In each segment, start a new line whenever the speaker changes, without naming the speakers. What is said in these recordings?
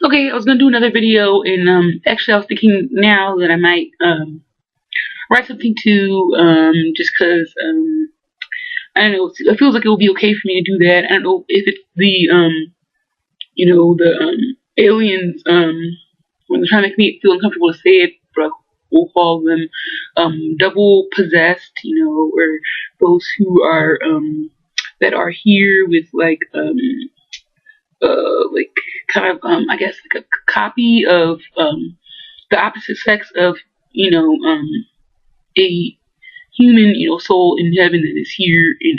Okay, I was gonna do another video, and actually, I was thinking now that I might write something too, just cause I don't know. It feels like it will be okay for me to do that. I don't know if it's the the aliens when they're trying to make me feel uncomfortable to say it, but we'll call them double possessed, or those who are that are here with like kind of I guess like a copy of the opposite sex of a human soul in heaven that is here in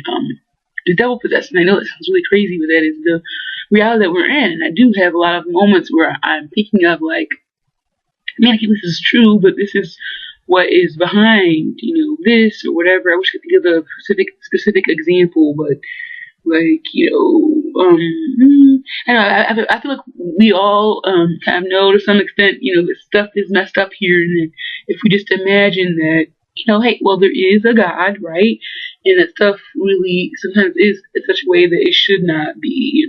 is devil possessed. And I know that sounds really crazy, but that is the reality that we're in. And I do have a lot of moments where I'm thinking of like, man, I can't believe this is true, but this is what is behind this or whatever. I wish I could give a specific example, but like I don't know. I feel like we all kind of know to some extent that stuff is messed up here, and if we just imagine that hey, well, there is a God, right, and that stuff really sometimes is in such a way that it should not be.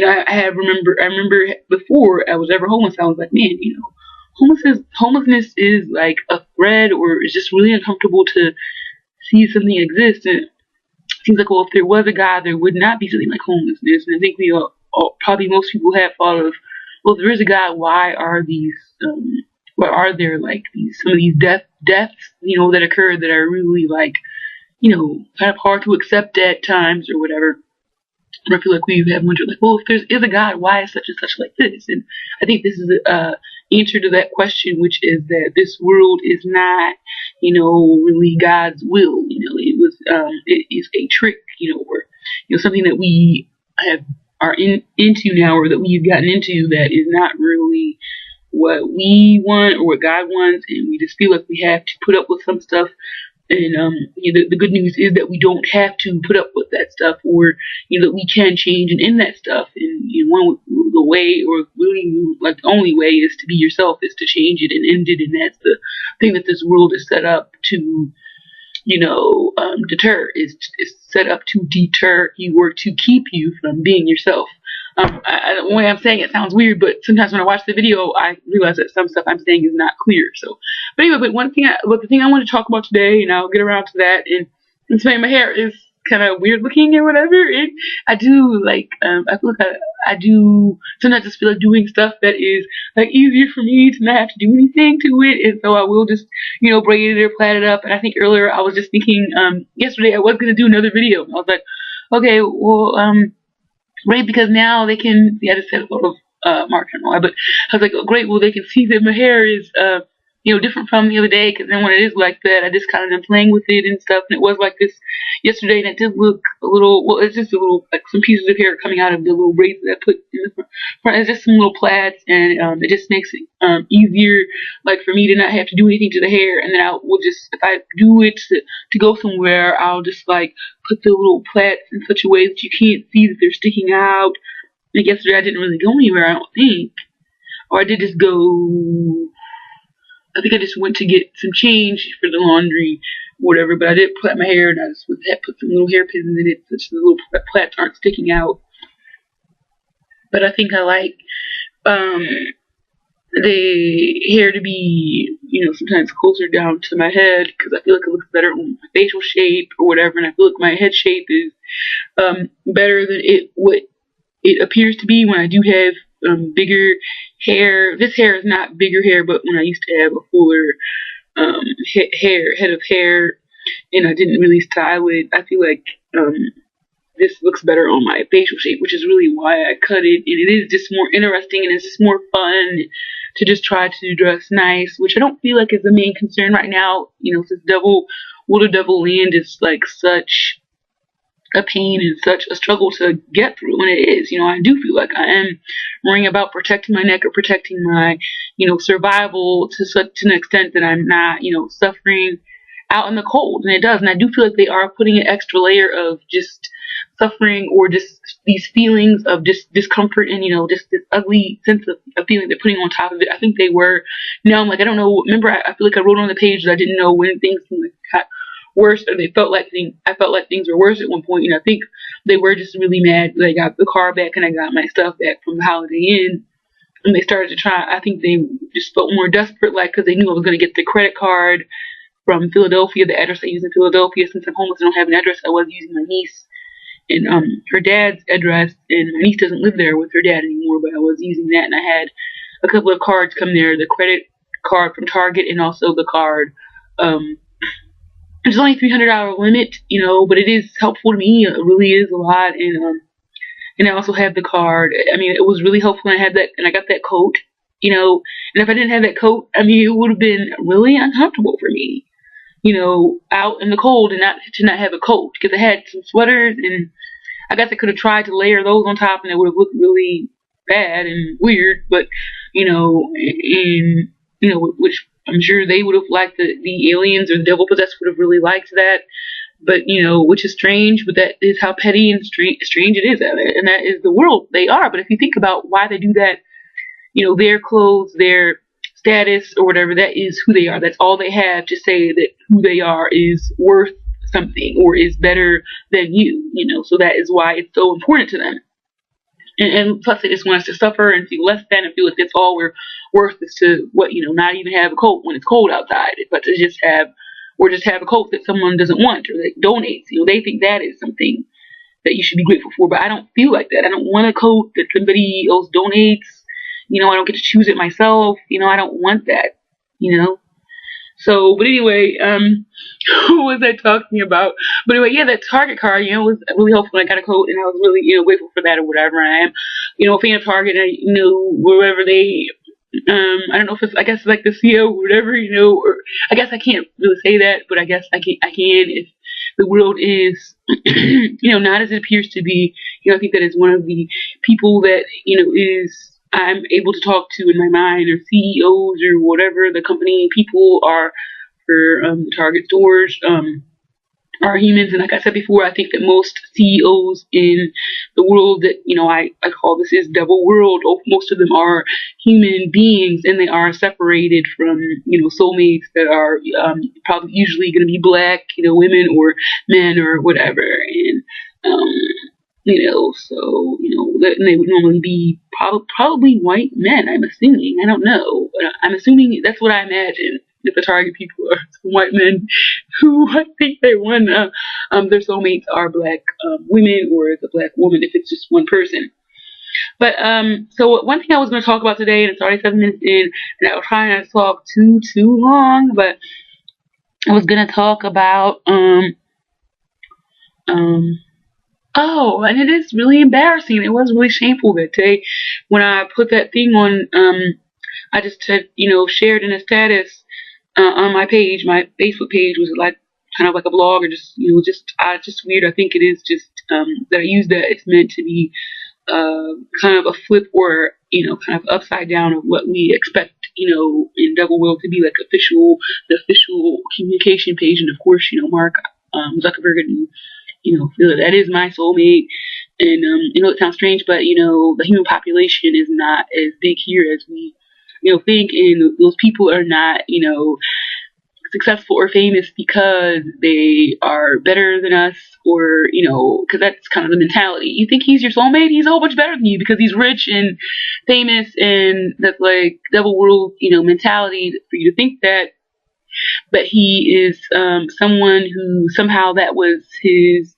I remember before I was ever homeless, I was like, man, homelessness is like a thread, or it's just really uncomfortable to see something exist. And seems like, well, if there was a God, there would not be something like homelessness. And I think we all probably most people have thought of, well, if there is a God, why are there like some of these deaths, that occur that are really like, kind of hard to accept at times or whatever. And I feel like we have wondered, like, well, if there is a God, why is such and such like this? And I think this is a answer to that question, which is that this world is not, really God's will. It is a trick, or something that we are into now, or that we've gotten into that is not really what we want or what God wants, and we just feel like we have to put up with some stuff. And the good news is that we don't have to put up with that stuff, or that we can change and end that stuff. And the way, or really like the only way, is to be yourself, is to change it and end it. And that's the thing that this world is set up to, deter. Is set up to deter you, or to keep you from being yourself. The way I'm saying it sounds weird, but sometimes when I watch the video, I realize that some stuff I'm saying is not clear. So, but anyway, the thing I want to talk about today, and I'll get around to that, and saying my hair is kind of weird looking or whatever. I do like, I feel like I do sometimes just feel like doing stuff that is like easier for me to not have to do anything to it, and so I will just braid it or plait it up. And I think earlier I was just thinking, yesterday I was gonna do another video. I was like, okay, well, right, because now they can see. I just said a lot of Mark, I don't know why, but I was like, oh, great, well, they can see that my hair is different from the other day, because then when it is like that, I just kind of been playing with it and stuff, and it was like this yesterday, and it did look a little, well, it's just a little, like some pieces of hair coming out of the little braids that I put in the front. It's just some little plaits, and it just makes it easier, like, for me to not have to do anything to the hair. And then I will just, if I do it to go somewhere, I'll just like put the little plaits in such a way that you can't see that they're sticking out. Like yesterday I didn't really go anywhere, I don't think, or I did just go, I think I just went to get some change for the laundry, whatever, but I did plait my hair, and I just had put some little hairpins in it so the little plaits aren't sticking out. But I think I like the hair to be, sometimes closer down to my head, because I feel like it looks better on my facial shape or whatever, and I feel like my head shape is better than what it appears to be when I do have bigger hair. This hair is not bigger hair, but when I used to have a fuller head of hair, and I didn't really style it, I feel like this looks better on my facial shape, which is really why I cut it. And it is just more interesting, and it's just more fun to just try to dress nice, which I don't feel like is the main concern right now. Since Will Devil Land is like such a pain and such a struggle to get through, and it is. I do feel like I am worrying about protecting my neck or protecting my, survival to such an extent that I'm not, suffering out in the cold. And it does, and I do feel like they are putting an extra layer of just suffering, or just these feelings of just discomfort, and just this ugly sense of feeling they're putting on top of it. I think they were. Now I'm like, I don't know. Remember, I feel like I wrote on the page that I didn't know when things got worse, or I felt like things were worse at one point. And I think they were just really mad that I got the car back and I got my stuff back from the Holiday Inn. And they started to try, I think they just felt more desperate, like, because they knew I was going to get the credit card from Philadelphia, the address I use in Philadelphia. Since I'm homeless and don't have an address, I was using my niece and her dad's address, and my niece doesn't live there with her dad anymore, but I was using that, and I had a couple of cards come there, the credit card from Target and also the card. There's only $300 limit, but it is helpful to me. It really is a lot, and I also have the card. I mean, it was really helpful. And I had that, and I got that coat, and if I didn't have that coat, I mean, it would have been really uncomfortable for me, out in the cold and not have a coat, because I had some sweaters, and I guess I could have tried to layer those on top, and it would have looked really bad and weird, but which I'm sure they would have liked, the aliens or the devil possessed would have really liked that. But, which is strange, but that is how petty and strange it is. And that is the world they are. But if you think about why they do that, their clothes, their status or whatever, that is who they are. That's all they have to say that who they are is worth something or is better than you, so that is why it's so important to them. And plus they just want us to suffer and feel less than and feel like that's all we're worth is to not even have a coat when it's cold outside, but to just have a coat that someone doesn't want or that donates. They think that is something that you should be grateful for, but I don't feel like that. I don't want a coat that somebody else donates. I don't get to choose it myself. I don't want that. So, but anyway, what was I talking about? But anyway, yeah, that Target card, was really helpful. I got a coat, and I was really, grateful for that or whatever. I am, a fan of Target, and wherever they, I don't know if it's, I guess like the CEO or whatever, or I guess I can't really say that, but I guess I can if the world is, not as it appears to be. I think that is one of the people that, is I'm able to talk to in my mind, or CEOs or whatever the company people are for Target stores are humans. And like I said before, I think that most CEOs in the world that, I call this is devil world, most of them are human beings, and they are separated from, soulmates that are probably usually going to be black, women or men or whatever. And, and they would normally be probably white men, I'm assuming. I don't know, but I'm assuming that's what I imagine. If the Target people are some white men who I think they won, their soulmates are black women, or it's a black woman if it's just one person. But so one thing I was going to talk about today, and it's already 7 minutes in, and I was trying not to talk too long, but I was going to talk about oh, and it is really embarrassing. It was really shameful that day when I put that thing on. I just had, shared in a status on my page. My Facebook page was like kind of like a blog, or just, just weird. I think it is just that I use that. It's meant to be kind of a flip, or kind of upside down of what we expect, in Devil World to be like the official communication page. And of course, Mark Zuckerberg and feel that is my soulmate. And, it sounds strange, but, the human population is not as big here as we, think. And those people are not, successful or famous because they are better than us, or, because that's kind of the mentality. You think he's your soulmate? He's a whole bunch better than you because he's rich and famous, and that's like devil world, mentality for you to think that. But he is someone who somehow that was his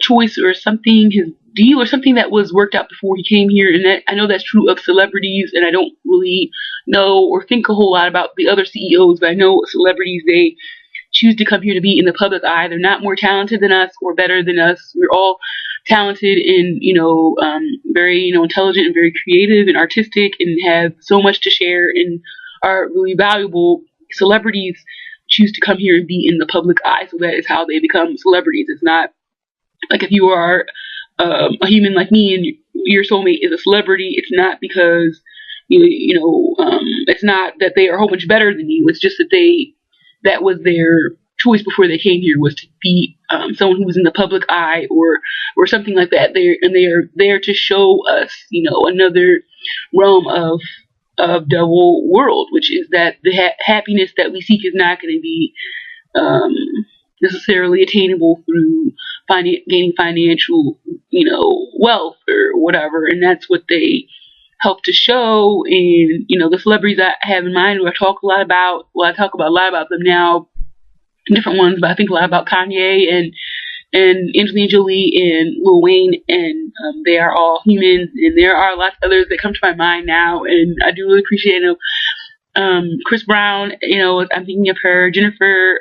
choice or something, his deal or something that was worked out before he came here. And that, I know that's true of celebrities, and I don't really know or think a whole lot about the other CEOs, but I know celebrities, they choose to come here to be in the public eye. They're not more talented than us or better than us. We're all talented and, very, intelligent and very creative and artistic and have so much to share and are really valuable. Celebrities choose to come here and be in the public eye, so that is how they become celebrities. It's not like if you are a human like me and your soulmate is a celebrity, it's not because it's not that they are a whole bunch better than you. It's just that that was their choice before they came here, was to be someone who was in the public eye or something like that. They are there to show us, another realm of devil world, which is that the happiness that we seek is not going to be necessarily attainable through gaining financial, wealth or whatever. And that's what they help to show. And, the celebrities I have in mind who I talk a lot about, well, I talk about a lot about them now, different ones, but I think a lot about Kanye and Angelina Jolie and Lil Wayne, and they are all humans, and there are lots of others that come to my mind now, and I do really appreciate them. Chris Brown, I'm thinking of her. Jennifer,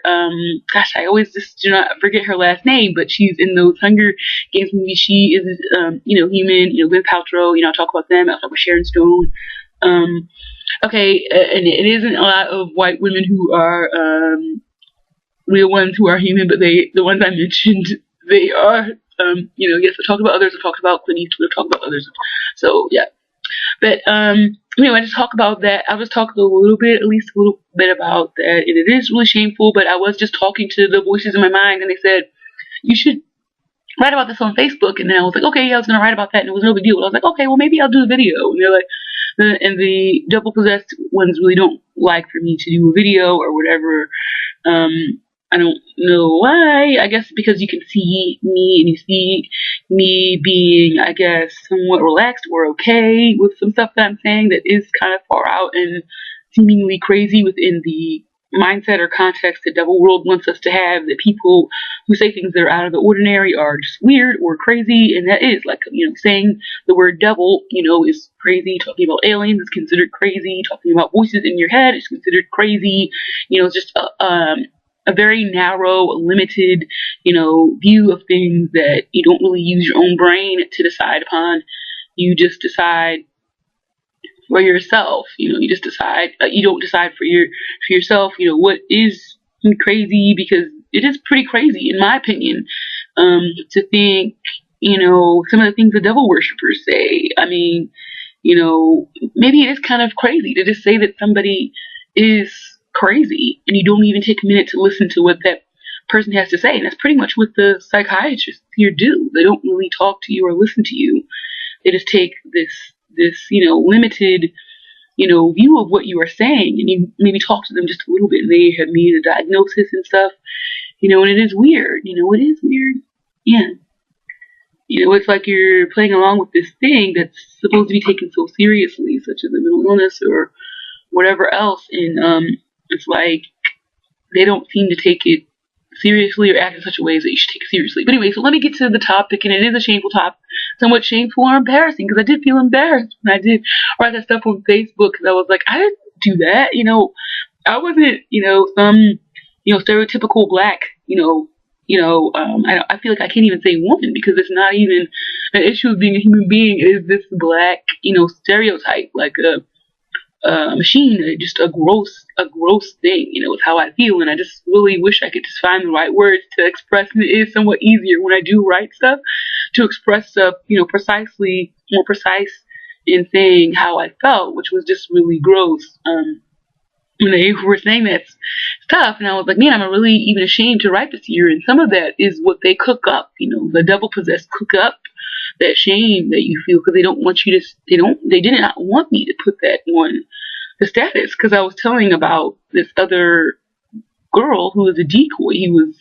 gosh, I always just do not forget her last name, but she's in those Hunger Games movies. She is, human. Gwyneth Paltrow, I'll talk about them. I'll talk about Sharon Stone. Okay, and it isn't a lot of white women who are real ones who are human, but the ones I mentioned, they are, yes, I talked about others. I talked about Clint Eastwood. I talked about others. So, yeah. But I just talk about that. I was talking at least a little bit about that, and it is really shameful. But I was just talking to the voices in my mind, and they said you should write about this on Facebook. And then I was like, okay, yeah, I was gonna write about that, and it was no big deal. But I was like, okay, well, maybe I'll do a video. And they're like, and the double possessed ones really don't like for me to do a video or whatever. I don't know why. I guess because you can see me and you see me being, I guess, somewhat relaxed or okay with some stuff that I'm saying that is kind of far out and seemingly crazy within the mindset or context the devil world wants us to have, that people who say things that are out of the ordinary are just weird or crazy. And that is like, saying the word devil, is crazy. Talking about aliens is considered crazy. Talking about voices in your head is considered crazy. It's just a very narrow, limited, view of things that you don't really use your own brain to decide upon. You just decide for yourself. You just decide. You don't decide for yourself. What is crazy, because it is pretty crazy, in my opinion, to think. Some of the things the devil worshippers say. I mean, maybe it is kind of crazy to just say that somebody is crazy and you don't even take a minute to listen to what that person has to say. And that's pretty much what the psychiatrists here do. They don't really talk to you or listen to you. They just take this limited view of what you are saying, and you maybe talk to them just a little bit, and they have made a diagnosis and stuff, and it is weird. It is weird. Yeah. It's like you're playing along with this thing that's supposed to be taken so seriously, such as a mental illness or whatever else, and it's like they don't seem to take it seriously or act in such a way that you should take it seriously. But anyway, so let me get to the topic, and it is a shameful topic, somewhat shameful or embarrassing, because I did feel embarrassed when I did write that stuff on Facebook, because I was like, I didn't do that, I wasn't, some, stereotypical black, I feel like I can't even say woman, because it's not even an issue of being a human being. It is this black, stereotype, like a machine, just a gross thing, it's how I feel, and I just really wish I could just find the right words to express, and it is somewhat easier when I do write stuff to express stuff, precisely, more precise in saying how I felt, which was just really gross. When they were saying that stuff, and I was like, man, I'm really even ashamed to write this here, and some of that is what they cook up, the devil possessed cook up that shame that you feel, because they don't want you to, they did not want me to put that on the status, because I was telling about this other girl who was a decoy. He was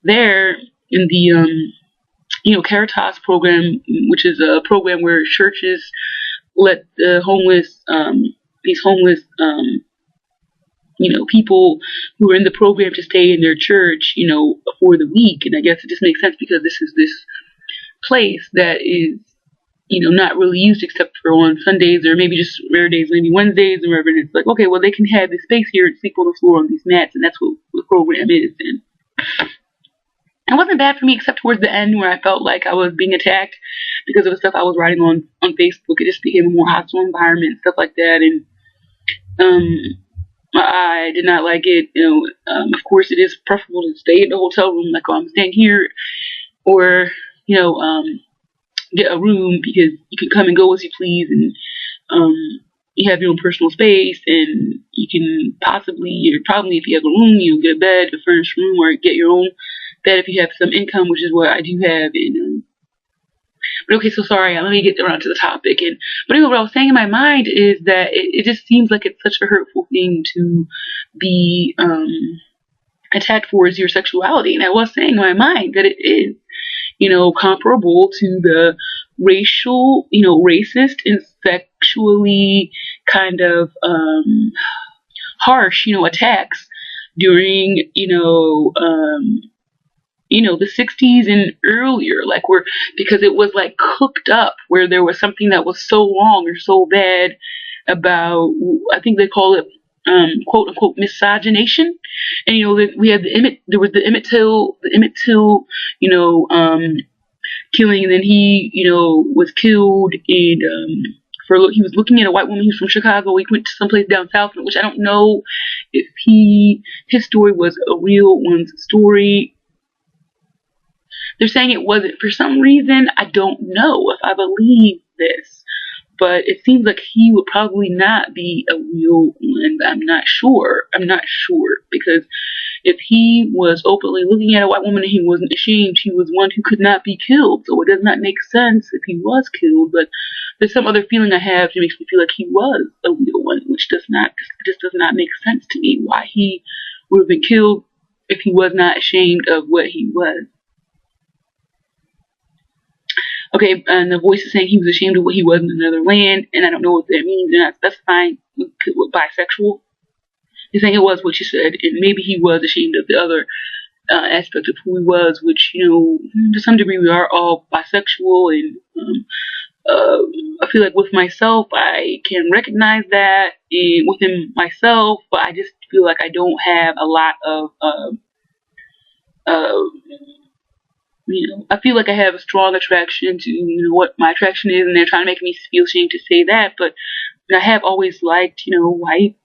there in the Caritas program, which is a program where churches let the homeless, these homeless, people who are in the program to stay in their church, for the week. And I guess it just makes sense, because this is this place that is, not really used except for on Sundays, or maybe just rare days, maybe Wednesdays or whatever. And it's like, okay, well, they can have this space here and sleep on the floor on these mats, and that's what the program is. And it wasn't bad for me, except towards the end, where I felt like I was being attacked because of the stuff I was writing on Facebook. It just became a more hostile environment and stuff like that. And I did not like it. Of course, it is preferable to stay in the hotel room, like, oh, I'm staying here, or get a room, because you can come and go as you please, and you have your own personal space, and you can probably, if you have a room, get a bed, a furnished room, or get your own bed if you have some income, which is what I do have. And but okay, so sorry, let me get around to the topic. But anyway, what I was saying in my mind is that it just seems like it's such a hurtful thing to be attacked for is your sexuality. And I was saying in my mind that it is, comparable to the racial, racist and sexually kind of harsh, attacks during, the 60s and earlier, like because it was like cooked up where there was something that was so wrong or so bad about, I think they call it, quote unquote miscegenation. And we had there was the Emmett Till, killing, and then he, was killed, and he was looking at a white woman. He was from Chicago. He went to someplace down south, which I don't know if his story was a real one's story. They're saying it wasn't for some reason. I don't know if I believe this, but it seems like he would probably not be a real one. But I'm not sure. Because if he was openly looking at a white woman and he wasn't ashamed, he was one who could not be killed. So it does not make sense if he was killed. But there's some other feeling I have that makes me feel like he was a real one, which just does not make sense to me. Why he would have been killed if he was not ashamed of what he was. Okay, and the voice is saying he was ashamed of what he was in another land, and I don't know what that means. They're not specifying what bisexual. They're saying it was what you said, and maybe he was ashamed of the other aspect of who he was, which, to some degree we are all bisexual, and I feel like with myself I can recognize that within myself, but I just feel like I don't have a lot of I feel like I have a strong attraction to, what my attraction is, and they're trying to make me feel ashamed to say that, but I have always liked, white,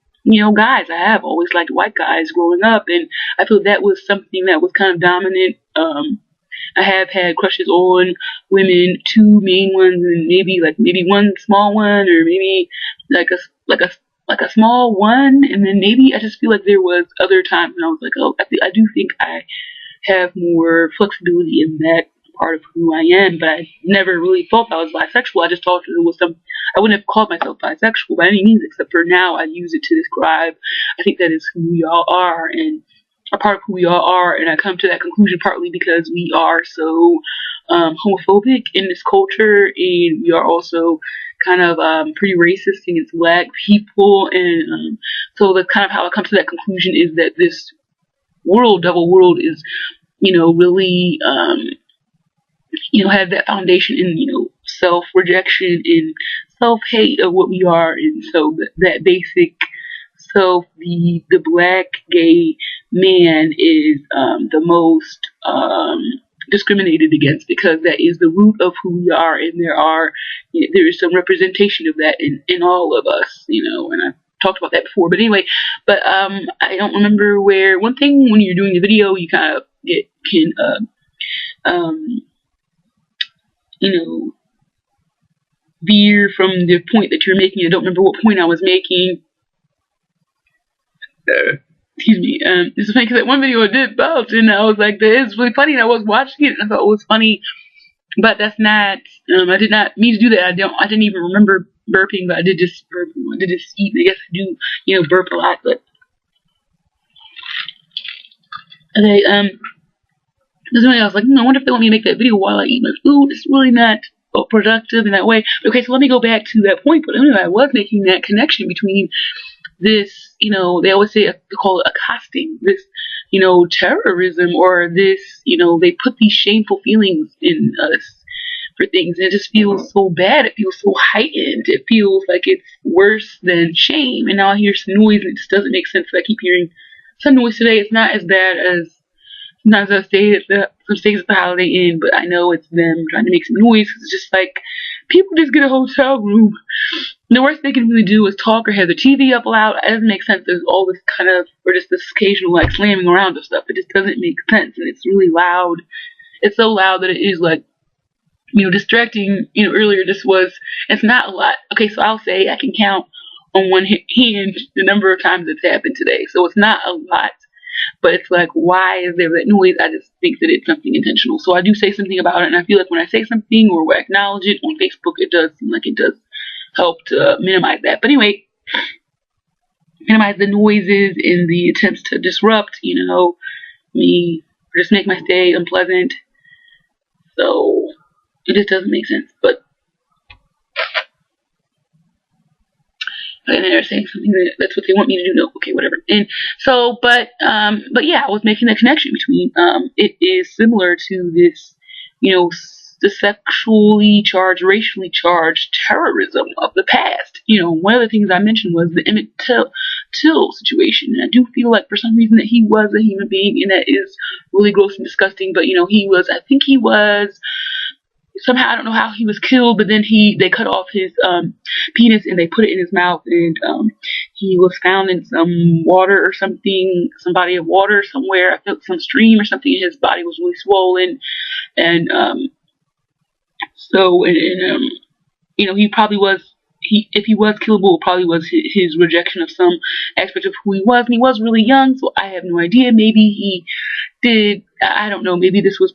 guys. I have always liked white guys growing up, and I feel that was something that was kind of dominant. I have had crushes on women, two main ones, and maybe one small one, or maybe like a small one, and then maybe I just feel like there was other times when I was like, oh, I do think I have more flexibility in that part of who I am, but I never really thought I was bisexual. I just thought it was I wouldn't have called myself bisexual by any means, except for now I use it to describe, I think that is who we all are, and a part of who we all are, and I come to that conclusion partly because we are so homophobic in this culture, and we are also kind of pretty racist against black people, and so the kind of how I come to that conclusion is that this double world is, really, have that foundation in, self-rejection and self-hate of what we are. And so that basic self, the black gay man is the most discriminated against, because that is the root of who we are, and there is some representation of that in all of us, and I talked about that before, but anyway, I don't remember where. One thing, when you're doing the video, you kind of veer from the point that you're making. I don't remember what point I was making. Excuse me. This is funny because that one video I did about, and I was like, that is really funny, and I was watching it and I thought it was funny, but that's not. I did not mean to do that. I didn't even remember burping, but I did just burp. I did just eat. I guess I do, burp a lot, but okay. This morning I was like, I wonder if they want me to make that video while I eat my food. It's really not productive in that way. Okay, so let me go back to that point. But anyway, I was making that connection between this, they always say, they call it accosting, this, terrorism, or this, they put these shameful feelings in us for things. And it just feels so bad. It feels so heightened. It feels like it's worse than shame. And now I hear some noise and it just doesn't make sense. I keep hearing some noise today. It's not as bad as sometimes I stay at some stays at the Holiday Inn, but I know it's them trying to make some noise. It's just like, people just get a hotel room. The worst they can really do is talk or have the TV up loud. It doesn't make sense. There's all this kind of, or just this occasional like slamming around of stuff. It just doesn't make sense, and it's really loud. It's so loud that it is like, distracting. Earlier it's not a lot. Okay, so I'll say I can count on one hand the number of times it's happened today. So it's not a lot. But it's like, why is there that noise? I just think that it's something intentional. So I do say something about it, and I feel like when I say something or I acknowledge it on Facebook, it does seem like it does help to minimize that. But anyway, minimize the noises and the attempts to disrupt, me, or just make my stay unpleasant. So it just doesn't make sense. But and they're saying something that's what they want me to do. No, okay, whatever. And so, but yeah, I was making the connection between it is similar to this, the sexually charged, racially charged terrorism of the past. One of the things I mentioned was the Emmett Till situation, and I do feel like for some reason that he was a human being, and that is really gross and disgusting. But I think he was somehow, I don't know how he was killed, but then they cut off his penis and they put it in his mouth, and he was found in some water or something, some body of water somewhere. I felt some stream or something, and his body was really swollen, and he probably was. If he was killable, it probably was his rejection of some aspect of who he was, and he was really young, so I have no idea. Maybe he did. I don't know. Maybe this was.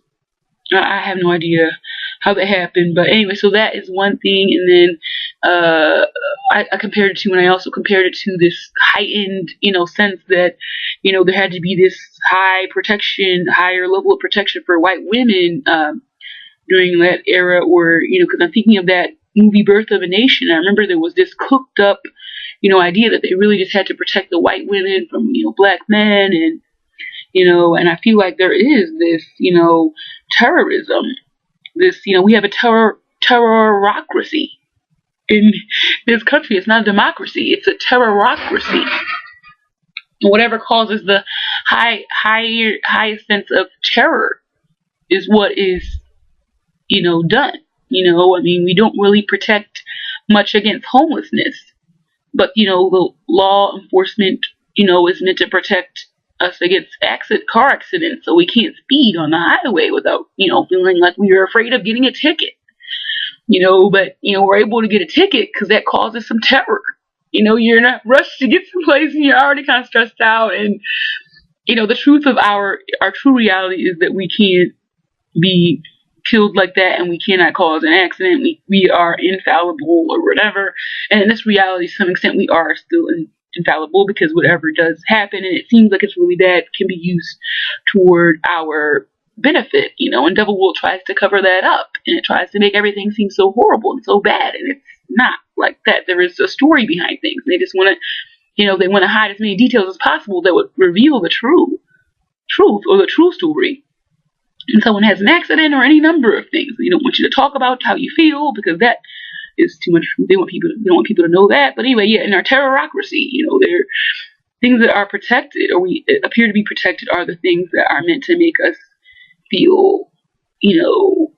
I have no idea how that happened, but anyway, so that is one thing. And then I compared it to, and I also compared it to this heightened, sense that, there had to be this higher level of protection for white women during that era, or because I'm thinking of that movie Birth of a Nation. I remember there was this cooked up, idea that they really just had to protect the white women from, black men, and and I feel like there is this, terrorism. This, we have a terrorocracy in this country. It's not a democracy. It's a terrorocracy. And whatever causes the highest sense of terror is what is, done. We don't really protect much against homelessness, but, the law enforcement, is meant to protect us against car accidents, so we can't speed on the highway without, feeling like we are afraid of getting a ticket. But, we're able to get a ticket because that causes some terror. You're not rushed to get someplace and you're already kind of stressed out. And, the truth of our true reality is that we can't be killed like that, and we cannot cause an accident. We are infallible or whatever. And in this reality, to some extent, we are still infallible, because whatever does happen, and it seems like it's really bad, can be used toward our benefit, and Devil World tries to cover that up, and it tries to make everything seem so horrible and so bad, and it's not like that. There is a story behind things. They just want to, they want to hide as many details as possible that would reveal the truth or the true story. And someone has an accident or any number of things. They don't want you to talk about how you feel, because that is too much. They don't want people to know that. But anyway, yeah, in our terrorocracy, there are things that are protected, or we appear to be protected, are the things that are meant to make us feel,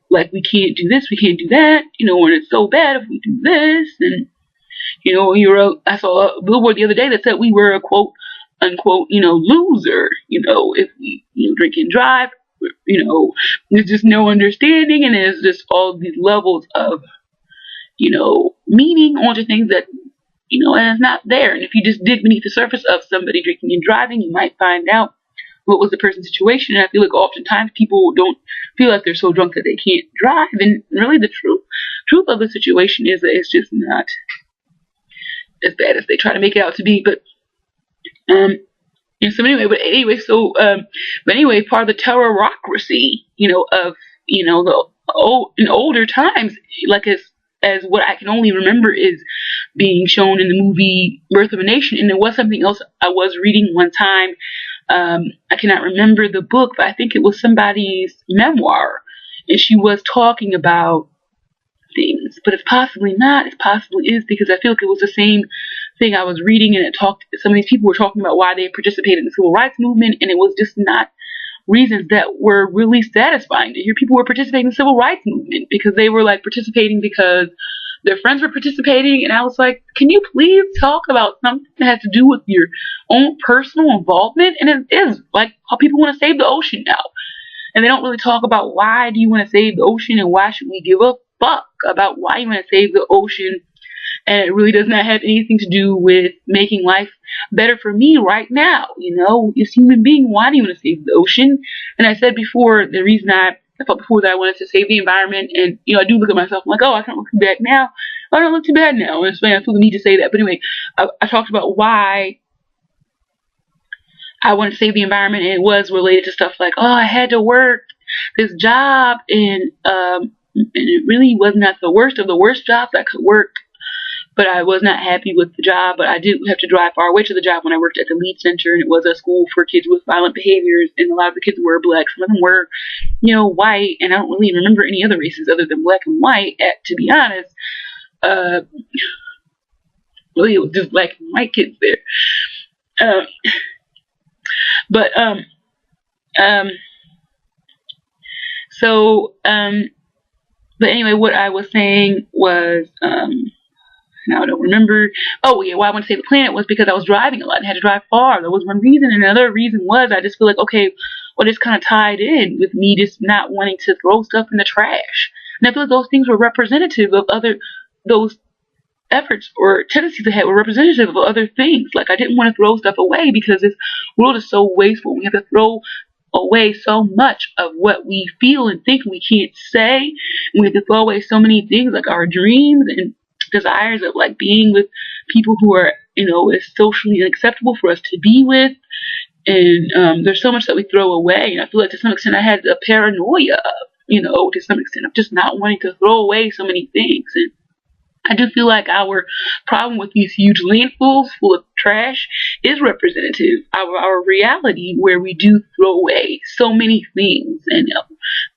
like we can't do this, we can't do that, and it's so bad if we do this. And I saw a billboard the other day that said we were a quote unquote, loser, if we, drink and drive. There's just no understanding, and there's just all these levels of, meaning onto things that, and it's not there. And if you just dig beneath the surface of somebody drinking and driving, you might find out what was the person's situation. And I feel like oftentimes people don't feel like they're so drunk that they can't drive. And really the truth of the situation is that it's just not as bad as they try to make it out to be. But, part of the terrorocracy, of, in older times, like as what I can only remember is being shown in the movie Birth of a Nation. And there was something else I was reading one time. I cannot remember the book, but I think it was somebody's memoir, and she was talking about things, but it's possibly not, it possibly is, because I feel like it was the same thing I was reading, and some of these people were talking about why they participated in the civil rights movement, and it was just not reasons that were really satisfying to hear. People were participating in the civil rights movement because they were like participating because their friends were participating, and I was like, can you please talk about something that has to do with your own personal involvement? And it is like how people want to save the ocean now, and they don't really talk about why do you want to save the ocean, and why should we give a fuck about why you want to save the ocean. And it really does not have anything to do with making life better for me right now. As a human being, why do you want to save the ocean? And I said before, the reason I felt before that I wanted to save the environment, and I do look at myself, I'm like, oh, I don't look too bad now. I don't look too bad now. And I feel the need to say that. But anyway, I talked about why I wanted to save the environment, and it was related to stuff like, oh, I had to work this job, and it really was not the worst of the worst jobs I could work, but I was not happy with the job. But I did have to drive far away to the job when I worked at the Lead Center, and it was a school for kids with violent behaviors, and a lot of the kids were black. Some of them were, white, and I don't really remember any other races other than black and white, to be honest. Really, it was just black and white kids there. But anyway, what I was saying was, now I don't remember. Oh, yeah, why I want to save the planet was because I was driving a lot and had to drive far. That was one reason. And another reason was I just feel like, okay, well, it's kind of tied in with me just not wanting to throw stuff in the trash. And I feel like those things were representative of those efforts or tendencies I had were representative of other things. Like, I didn't want to throw stuff away because this world is so wasteful. We have to throw away so much of what we feel and think we can't say. We have to throw away so many things, like our dreams and desires of like being with people who are, is socially unacceptable for us to be with. And there's so much that we throw away. And I feel like to some extent I had a paranoia of, to some extent of just not wanting to throw away so many things. And I do feel like our problem with these huge landfills full of trash is representative of our reality, where we do throw away so many things, and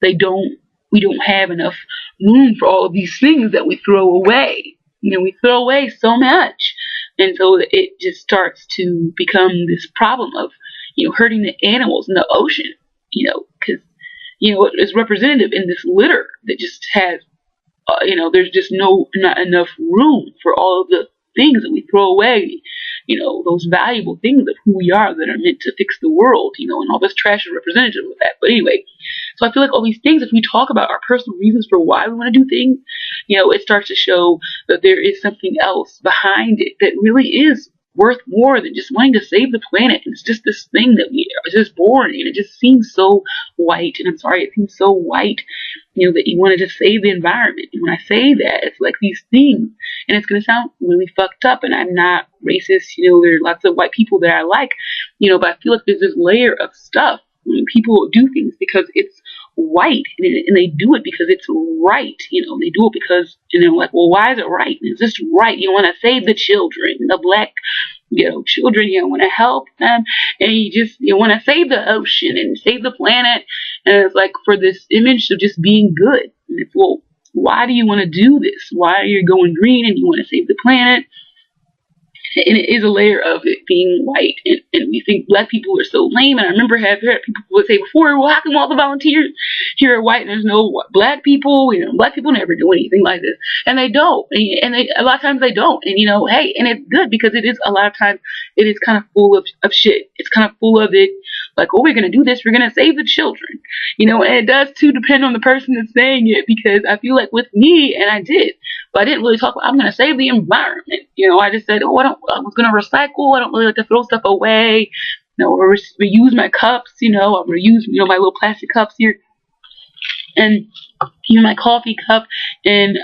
we don't have enough room for all of these things that we throw away. We throw away so much, and so it just starts to become this problem of hurting the animals in the ocean. Because it is representative in this litter that just has. There's just not enough room for all of the things that we throw away, those valuable things of who we are that are meant to fix the world, and all this trash is representative of that. But anyway, so I feel like all these things, if we talk about our personal reasons for why we want to do things, it starts to show that there is something else behind it that really is worth more than just wanting to save the planet. It's just this thing that we are just born in. It just seems so white, and I'm sorry, it seems so white, that you want to just save the environment. And when I say that, it's like these things, and it's going to sound really fucked up, and I'm not racist, there are lots of white people that I like, but I feel like there's this layer of stuff when people do things because it's white, and they do it because it's right. They do it because, like, well, why is it right? And it's just right. You want to save the children, the black, children. You want to help them, and you want to save the ocean and save the planet. And it's like for this image of just being good. And it's, well, why do you want to do this? Why are you going green and you want to save the planet? And it is a layer of it being white, and we think black people are so lame. And I remember having heard people would say before, well, how come all the volunteers here are white and there's no black people? Black people never do anything like this, and they don't. And a lot of times they don't. And hey, and it's good because it is a lot of times it is kind of full of shit. It's kind of full of it, like, oh, we're gonna do this, we're gonna save the children, and it does too depend on the person that's saying it, because I feel like with me, and I did, but I didn't really talk about I'm gonna save the environment. I just said, oh, I was gonna recycle. I don't really like to throw stuff away. Or reuse my cups. I'll reuse my little plastic cups here, and my coffee cup. And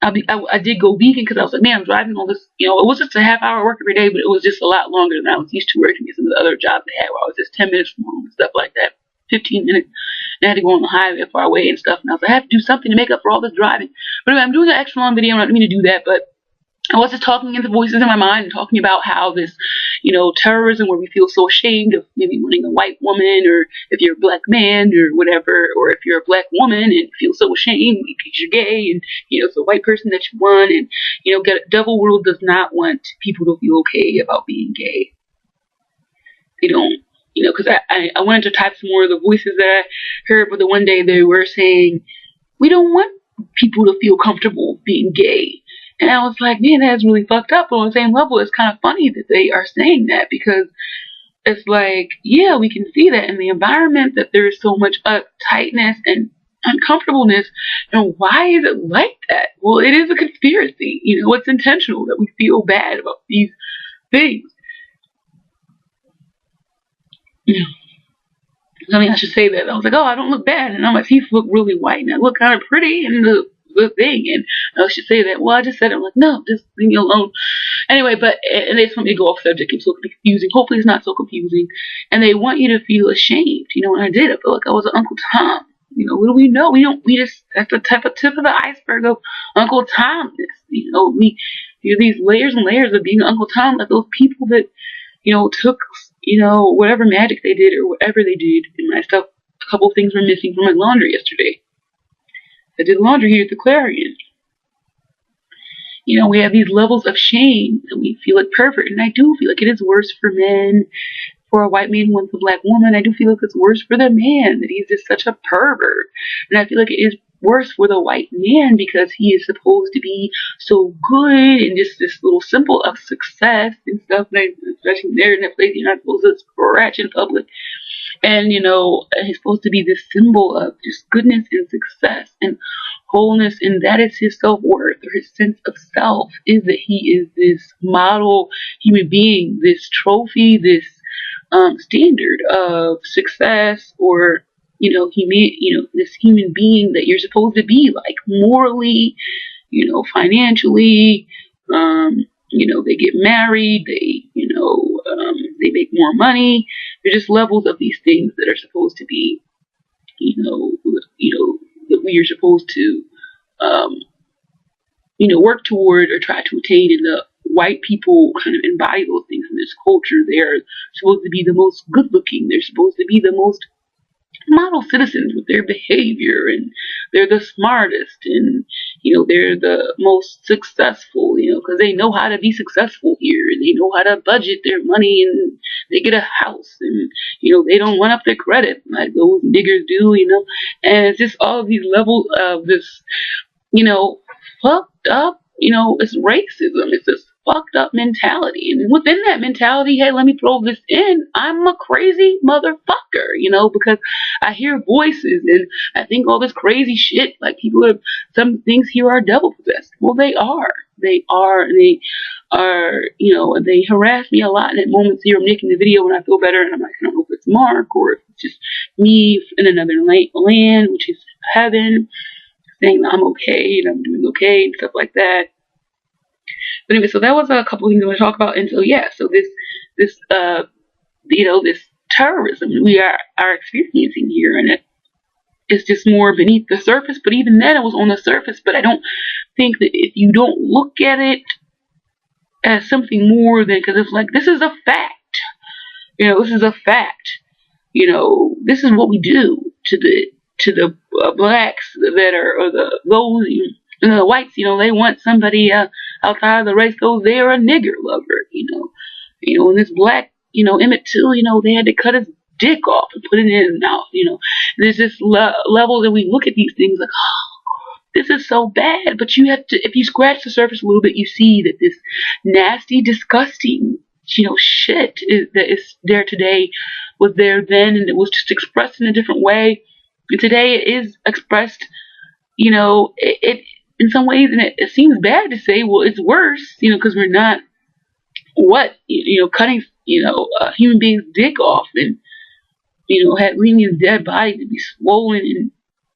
I did go vegan because I was like, man, I'm driving all this. It was just a half-hour work every day, but it was just a lot longer than I was used to working at some of the other jobs I had, where I was just 10 minutes from home and stuff like that, 15 minutes. And I had to go on the highway far away and stuff. And I was like, I have to do something to make up for all this driving. But anyway, I'm doing an extra long video. I don't mean to do that, but I was just talking into voices in my mind and talking about how this, terrorism, where we feel so ashamed of maybe wanting a white woman, or if you're a black man or whatever, or if you're a black woman and feel so ashamed because you're gay and, it's a white person that you want. And, devil world does not want people to feel okay about being gay. They don't, because I wanted to type some more of the voices that I heard, but the one day they were saying, we don't want people to feel comfortable being gay. And I was like, man, that's really fucked up. But on the same level, it's kind of funny that they are saying that, because it's like, yeah, we can see that in the environment, that there's so much uptightness and uncomfortableness. And why is it like that? Well, it is a conspiracy. It's intentional that we feel bad about these things. I mean, I should say that. I was like, oh, I don't look bad, and now my teeth look really white, and I look kind of pretty, and the the thing. And I should say that, well, I just said it. I'm like, no, just leave me alone. Anyway, and they just want me to go off subject. It's so confusing. Hopefully it's not so confusing. And they want you to feel ashamed. You know, when I did, I felt like I was an Uncle Tom. You know, what do we know? We just, that's the tip of the iceberg of Uncle Tomness. You know, these layers and layers of being Uncle Tom, like those people that, you know, took, you know, whatever magic they did or whatever they did. And my stuff, a couple of things were missing from my laundry yesterday. I did laundry here at the Clarion. You know, we have these levels of shame and we feel like pervert. And I do feel like it is worse for men. For a white man who wants a black woman, I do feel like it's worse for the man, that he's just such a pervert. And I feel like it is worse for the white man because he is supposed to be so good and just this little symbol of success and stuff. And especially there in that place, you're not supposed to scratch in public. And, you know, he's supposed to be this symbol of just goodness and success and wholeness, and that is his self-worth, or his sense of self, is that he is this model human being, this trophy, this standard of success, or, you know, this human being that you're supposed to be like morally, you know, financially, you know, they get married, they, you know, they make more money. There's just levels of these things that are supposed to be, you know, that we are supposed to, you know, work toward or try to attain. And the white people kind of embody those things in this culture. They're supposed to be the most good looking. They're supposed to be the most model citizens with their behavior, and they're the smartest, and, you know, they're the most successful, you know, because they know how to be successful here, and they know how to budget their money, and they get a house, and, you know, they don't run up their credit like those niggers do, you know. And it's just all of these levels of this, you know, fucked up, you know, it's racism. It's this fucked up mentality. And within that mentality, hey, let me throw this in. I'm a crazy motherfucker, you know, because I hear voices and I think all this crazy shit, like people are, some things here are devil possessed. Well, they are. They are, you know, and they harass me a lot in moments here. I'm making the video when I feel better, and I'm like, I don't know if it's Mark or if it's just me in another land, which is heaven, saying that I'm okay and I'm doing okay and stuff like that. But anyway, so that was a couple of things I want to talk about. And so, yeah, so this you know, this terrorism we are experiencing here, and it's just more beneath the surface. But even then, it was on the surface. But I don't think that if you don't look at it as something more than, because it's like, this is a fact. You know, this is a fact. You know, this is what we do to the blacks that are, or those, you know, the whites. You know, they want somebody outside of the race, so they're a nigger lover. You know, and this black, you know, Emmett Till, you know, they had to cut his dick off and put it in his mouth. You know, there's this level that we look at these things like, oh, this is so bad. But you have to, if you scratch the surface a little bit, you see that this nasty, disgusting, you know, shit that is there today was there then, and it was just expressed in a different way. And today it is expressed, you know, it in some ways, and it seems bad to say, well, it's worse, you know, because we're not, you know, cutting, you know, a human being's dick off and, you know, leaving his dead body to be swollen and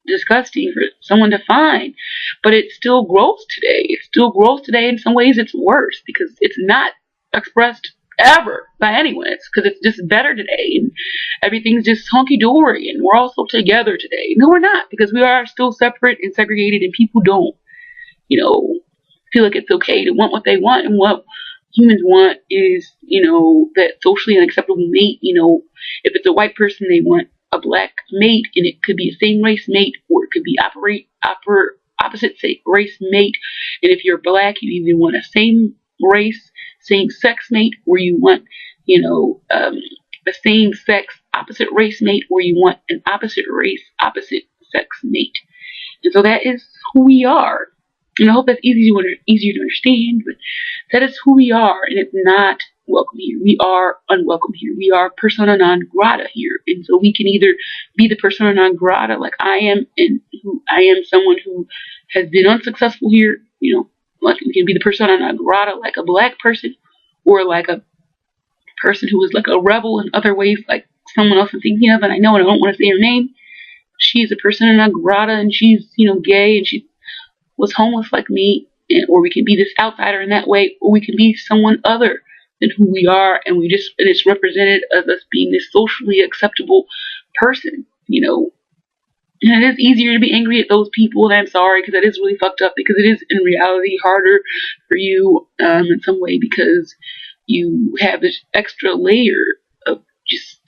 disgusting for someone to find. But it's still gross today. It's still gross today. In some ways, it's worse because it's not expressed ever by anyone. It's because it's just better today, and everything's just hunky-dory, and we're all so together today. No, we're not, because we are still separate and segregated, and people don't, you know, feel like it's okay to want what they want. And what humans want is, you know, that socially unacceptable mate. You know, if it's a white person, they want a black mate, and it could be a same race mate, or it could be opposite race mate. And if you're black, you either want a same race, same sex mate, or you want, you know, a same sex opposite race mate, or you want an opposite race opposite sex mate. And so that is who we are. And I hope that's easier to understand, but that is who we are, and it's not welcome here. We are unwelcome here. We are persona non grata here. And so we can either be the persona non grata like I am, and who I am someone who has been unsuccessful here, you know, like we can be the persona non grata like a black person, or like a person who is like a rebel in other ways, like someone else I'm thinking of, and I know and I don't want to say her name. She's a persona non grata, and she's, you know, gay, and she's was homeless like me, or we can be this outsider in that way, or we can be someone other than who we are, and it's represented as us being this socially acceptable person, And it is easier to be angry at those people, and I'm sorry, because that is really fucked up, because it is in reality harder for you in some way, because you have this extra layer of just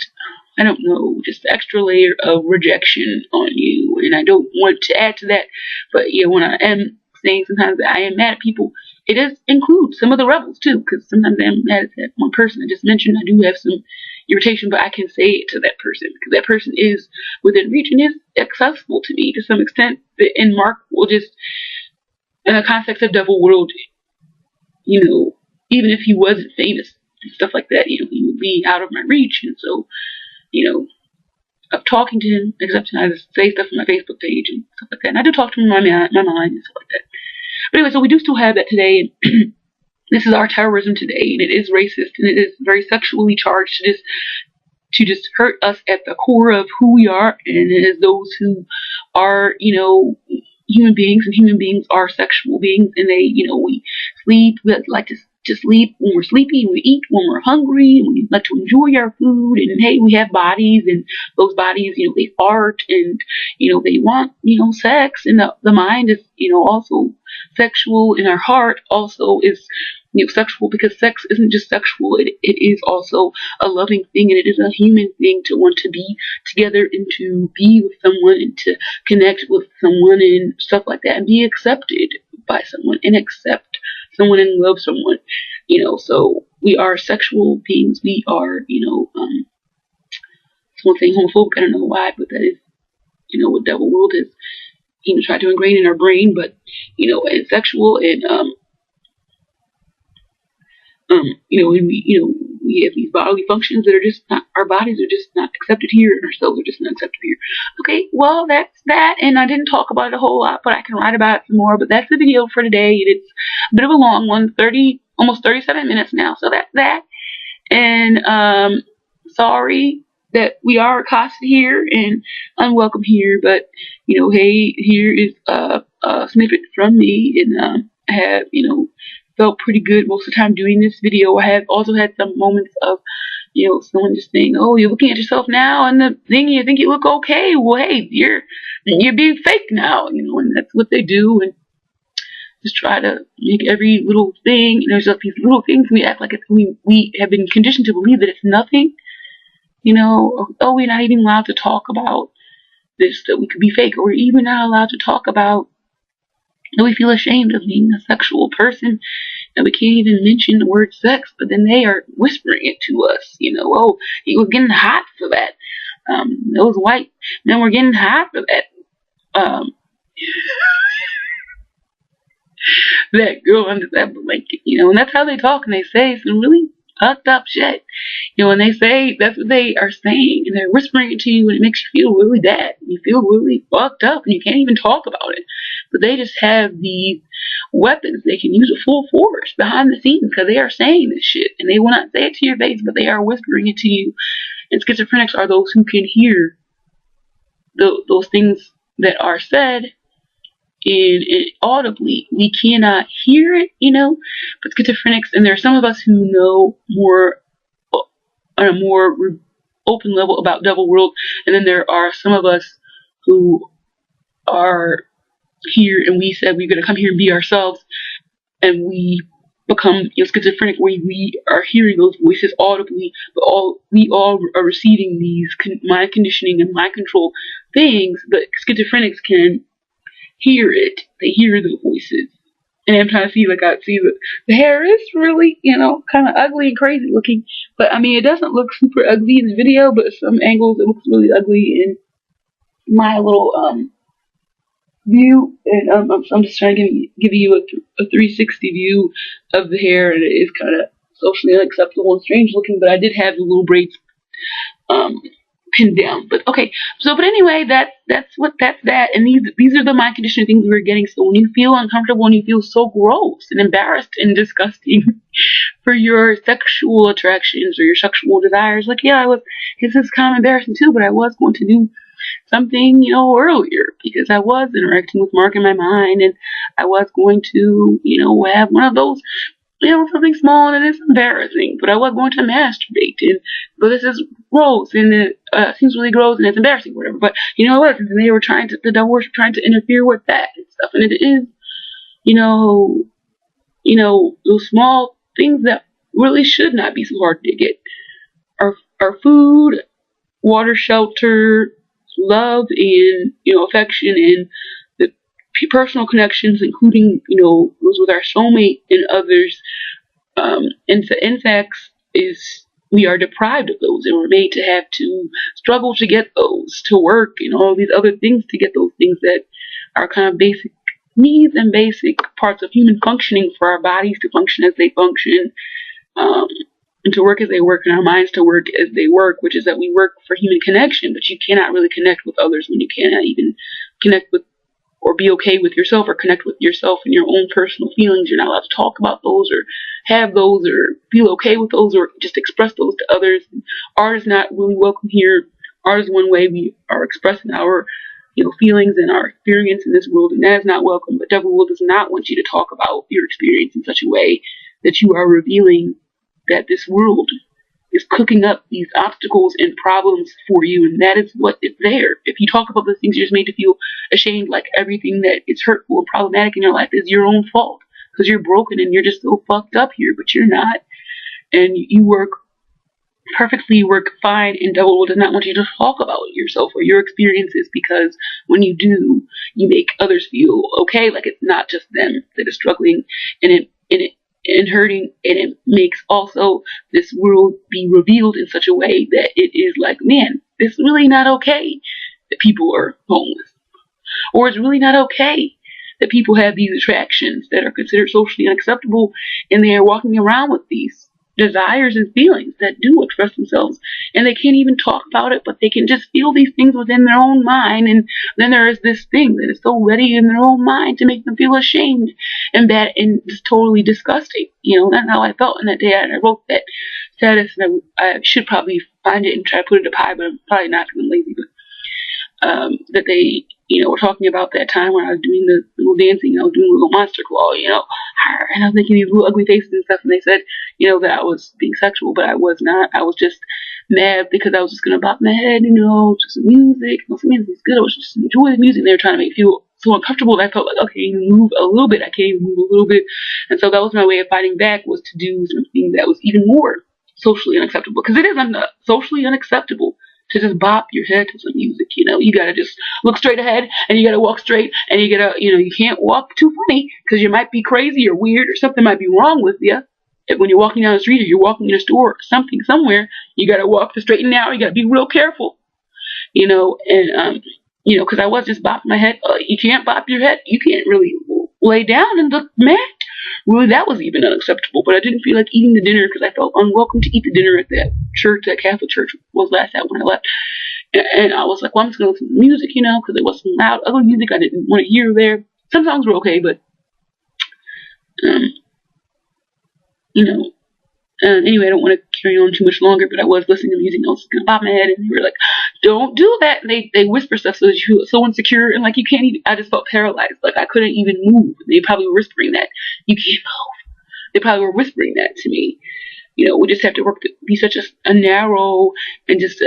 extra layer of rejection on you. And I don't want to add to that, but yeah, when I am saying sometimes that I am mad at people, it does include some of the rebels too, because sometimes I am mad at that one person I just mentioned. I do have some irritation, but I can say it to that person, because that person is within reach and is accessible to me to some extent. And Mark will just, in the context of Devil World, even if he wasn't famous and stuff like that, he would be out of my reach. And so, of talking to him, except I just say stuff on my Facebook page and stuff like that. And I do talk to him in my mind and stuff like that. But anyway, so we do still have that today. This is our terrorism today, and it is racist, and it is very sexually charged to just hurt us at the core of who we are, and it is those who are, human beings, and human beings are sexual beings, and they, we sleep, we like to sleep when we're sleepy, and we eat when we're hungry, and we like to enjoy our food, and hey, we have bodies, and those bodies, they fart, and, they want, sex, and the mind is, also sexual, and our heart also is, sexual, because sex isn't just sexual, it is also a loving thing, and it is a human thing to want to be together, and to be with someone, and to connect with someone, and stuff like that, and be accepted by someone, and accept someone, and love someone, so we are sexual beings. We are, someone saying homophobic, I don't know why, but that is, what Devil World is, tried to ingrain in our brain, but, and sexual, and, we have these bodily functions that are just not, our bodies are just not accepted here, and our cells are just not accepted here. Okay, well, that's that, and I didn't talk about it a whole lot, but I can write about it some more, but that's the video for today, and it's a bit of a long one, almost 37 minutes now, so that's that, and, sorry that we are accosted here, and unwelcome here, but, hey, here is a snippet from me, and, I have, felt pretty good most of the time doing this video. I have also had some moments of, someone just saying, oh, you're looking at yourself now and the thing you think you look okay. Well, hey, you're being fake now, and that's what they do, and just try to make every little thing, there's just these little things, we act like we have been conditioned to believe that it's nothing, oh, we're not even allowed to talk about this, that we could be fake, or we're even not allowed to talk about that we feel ashamed of being a sexual person, and we can't even mention the word sex, but then they are whispering it to us, oh, he was getting hot for that, it was white, then we're getting hot for that, that girl under that blanket, and that's how they talk, and they say some really fucked up shit, and they say that's what they are saying, and they're whispering it to you, and it makes you feel really bad, you feel really fucked up, and you can't even talk about it, but they just have these weapons they can use with full force behind the scenes, because they are saying this shit, and they will not say it to your face, but they are whispering it to you, and schizophrenics are those who can hear those things that are said, and audibly. We cannot hear it, but schizophrenics, and there are some of us who know more on a more open level about Devil World, and then there are some of us who are here, and we said we're going to come here and be ourselves, and we become schizophrenic, where we are hearing those voices audibly, but we all are receiving these mind conditioning and mind control things, but schizophrenics can hear it. They hear the voices. And I'm trying to see, I see the hair is really, kind of ugly and crazy looking. But, it doesn't look super ugly in the video, but some angles it looks really ugly in my little, view. And I'm just trying to give you a 360 view of the hair, and it is kind of socially unacceptable and strange looking, but I did have the little braids, pinned down, but okay. So, but anyway, that's that. And these are the mind conditioning things we're getting. So when you feel uncomfortable and you feel so gross and embarrassed and disgusting for your sexual attractions or your sexual desires, yeah, this is kind of embarrassing too, but I was going to do something, earlier, because I was interacting with Mark in my mind, and I was going to, have one of those, something small, and it's embarrassing, but I was going to masturbate, but this is gross, and it seems really gross, and it's embarrassing, whatever. But what? They were the divorce were trying to interfere with that and stuff, and it is, those small things that really should not be so hard to get. Our food, water, shelter, love, and affection, and the personal connections, including those with our soulmate and others. And sex is, we are deprived of those, and we're made to have to struggle to get those, to work, and all these other things to get those things that are kind of basic needs and basic parts of human functioning for our bodies to function as they function. And to work as they work, and our minds to work as they work, which is that we work for human connection, but you cannot really connect with others when you cannot even connect with or be okay with yourself, or connect with yourself and your own personal feelings. You're not allowed to talk about those, or have those, or feel okay with those, or just express those to others. Art is not really welcome here. Art is one way we are expressing our feelings and our experience in this world, and that is not welcome. But Devil Will does not want you to talk about your experience in such a way that you are revealing that this world is cooking up these obstacles and problems for you, and that is what is there. If you talk about those things, you're just made to feel ashamed, like everything that is hurtful and problematic in your life is your own fault, because you're broken and you're just so fucked up here, but you're not. And you work fine, and Devil does not want you to talk about yourself or your experiences, because when you do, you make others feel okay, like it's not just them that is struggling, and hurting, and it makes also this world be revealed in such a way that it is like, man, it's really not okay that people are homeless, or it's really not okay that people have these attractions that are considered socially unacceptable, and they are walking around with these desires and feelings that do express themselves, and they can't even talk about it, but they can just feel these things within their own mind. And then there is this thing that is so ready in their own mind to make them feel ashamed and bad and just totally disgusting. That's how I felt in that day. I wrote that status, and I should probably find it and try to put it to pie, but I'm probably not because I'm lazy. But that they were talking about that time when I was doing the little dancing, I was doing a little monster claw, and I was making these little ugly faces and stuff, and they said, that I was being sexual, but I was not. I was just mad because I was just gonna bop my head, to some music. Some music's good. I was just enjoying the music. They were trying to make me feel so uncomfortable that I felt like, okay, you move a little bit. I can't even move a little bit, and so that was my way of fighting back, was to do something that was even more socially unacceptable, because it is socially unacceptable to just bop your head to some music. You gotta just look straight ahead, and you gotta walk straight, and you gotta, you can't walk too funny, because you might be crazy or weird, or something might be wrong with you. When you're walking down the street, or you're walking in a store, or something somewhere, you gotta walk the straight and narrow. You gotta be real careful, because I was just bopping my head. You can't bop your head. You can't really lay down and look mad. Really, that was even unacceptable. But I didn't feel like eating the dinner, because I felt unwelcome to eat the dinner at that church, that Catholic church was last night when I left. And I was like, well, I'm just going to listen to the music, because it was some loud, ugly music I didn't want to hear there. Some songs were okay, but, anyway, I don't want to carry on too much longer, but I was listening to music, and I was going to pop my head, and they were like, don't do that. And they whisper stuff so that you feel so insecure, and like you can't even, I just felt paralyzed. Like I couldn't even move. They probably were whispering that. You can't move. They probably were whispering that to me. We just have to work to be such a narrow and just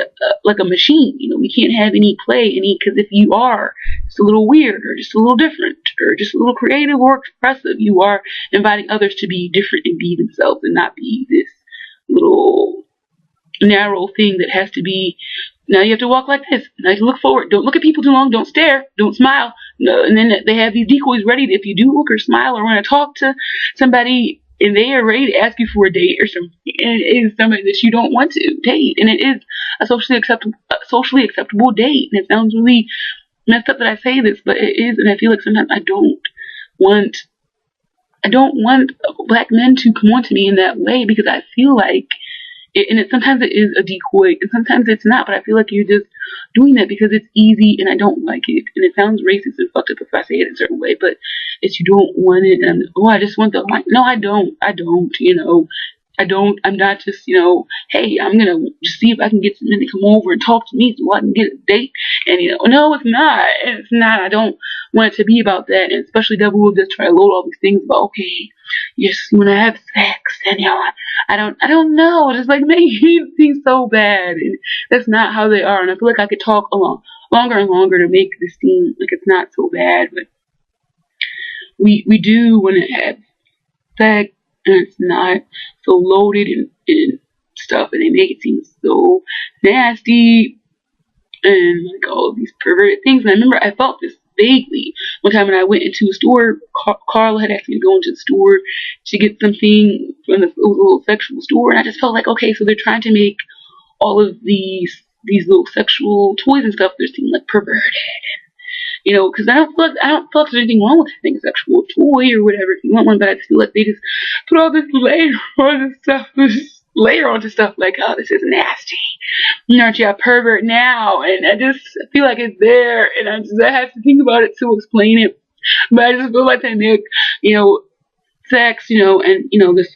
like a machine. We can't have any play, because if you are just a little weird, or just a little different, or just a little creative or expressive, you are inviting others to be different and be themselves, and not be this little narrow thing that has to be, now you have to walk like this, now you have to look forward, don't look at people too long, don't stare, don't smile. No, and then they have these decoys ready that if you do look or smile or want to talk to somebody, and they are ready to ask you for a date or something, and it is somebody that you don't want to date, and it is a socially acceptable date. And it sounds really messed up that I say this, but it is, and I feel like sometimes I don't want black men to come on to me in that way, because I feel like sometimes it is a decoy, and sometimes it's not, but I feel like you're just doing that because it's easy, and I don't like it, and it sounds racist and fucked up if I say it in a certain way, but it's, you don't want it, and I just want the, like, no, I don't, I'm not just, you know, hey, I'm gonna just see if I can get someone to come over and talk to me so I can get a date. And, you know, no, it's not. It's not. I don't want it to be about that. And especially Devil will just try to load all these things about, okay, you just want to have sex. And, you know, I don't know. It's just like making things so bad. And that's not how they are. And I feel like I could talk longer and longer to make this seem like it's not so bad. But we do want to have sex, and it's not so loaded and stuff, and they make it seem so nasty and like all these perverted things. And I remember I felt this vaguely one time when I went into a store. Carla had asked me to go into the store to get something from the little sexual store, and I just felt like, okay, so they're trying to make all of these little sexual toys and stuff, they're seem like perverted. You know, because I don't feel like there's anything wrong with having a sexual toy or whatever if you want one, but I just feel like they just put all this layer on this stuff, this layer onto stuff like, oh, this is nasty. Aren't you a pervert now? And I just feel like it's there, and I have to think about it to explain it. But I just feel like they make, you know, sex, you know, and, you know, this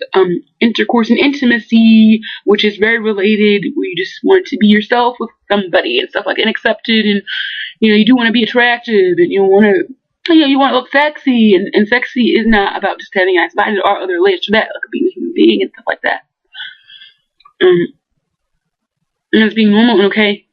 intercourse and intimacy, which is very related, where you just want to be yourself with somebody and stuff like that, and accepted, and, you know, you do want to be attractive, and you want to, you know, you want to look sexy, and sexy is not about just having nice body. There are other layers to that, like being a human being and stuff like that. And it's being normal and okay.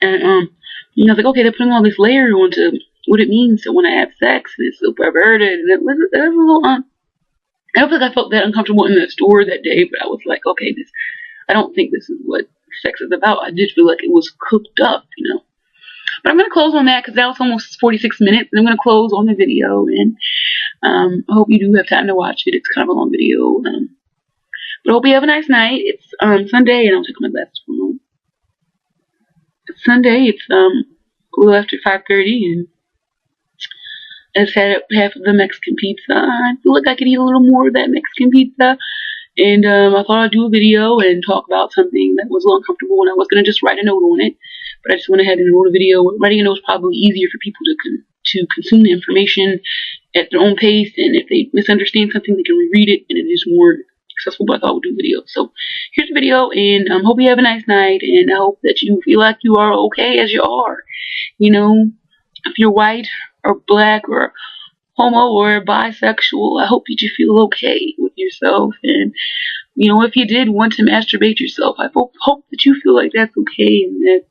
And I was like, okay, they're putting all this layer onto what it means to want to have sex, and it's so perverted, and it was a little I don't think I felt that uncomfortable in the store that day, but I was like, okay, I don't think this is what sex is about. I did feel like it was cooked up, you know. But I'm going to close on that because now it's almost 46 minutes, and I'm going to close on the video, and I hope you do have time to watch it. It's kind of a long video, but I hope you have a nice night. It's Sunday, and I'll take my glasses for a moment. It's Sunday. It's a little after 5:30, and I just had half of the Mexican pizza. I feel like I could eat a little more of that Mexican pizza. And I thought I'd do a video and talk about something that was a little uncomfortable, and I was going to just write a note on it. But I just went ahead and wrote a video. Writing a note is probably easier for people to consume the information at their own pace. And if they misunderstand something, they can reread it, and it is more accessible. But I thought I would do a video. So here's the video, and I hope you have a nice night. And I hope that you feel like you are okay as you are. You know, if you're white or black or homo or bisexual, I hope that you feel okay with yourself. And, you know, if you did want to masturbate yourself, I hope that you feel like that's okay, and that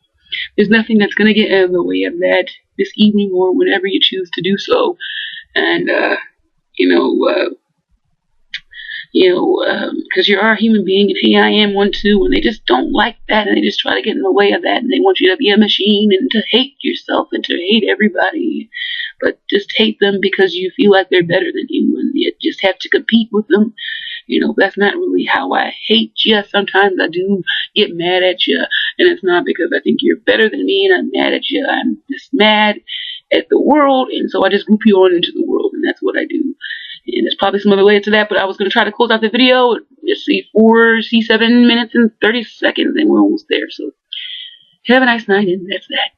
there's nothing that's going to get in the way of that this evening or whenever you choose to do so. And, because you are a human being, and hey, I am one too, and they just don't like that, and they just try to get in the way of that, and they want you to be a machine and to hate yourself and to hate everybody, but just hate them because you feel like they're better than you, and you just have to compete with them. You know, that's not really how I hate you. Sometimes I do get mad at you, and it's not because I think you're better than me and I'm mad at you. I'm just mad at the world, and so I just group you on into the world, and that's what I do. And there's probably some other layer to that, but I was going to try to close out the video. Let's see, 7 minutes and 30 seconds, and we're almost there. So have a nice night, and that's that.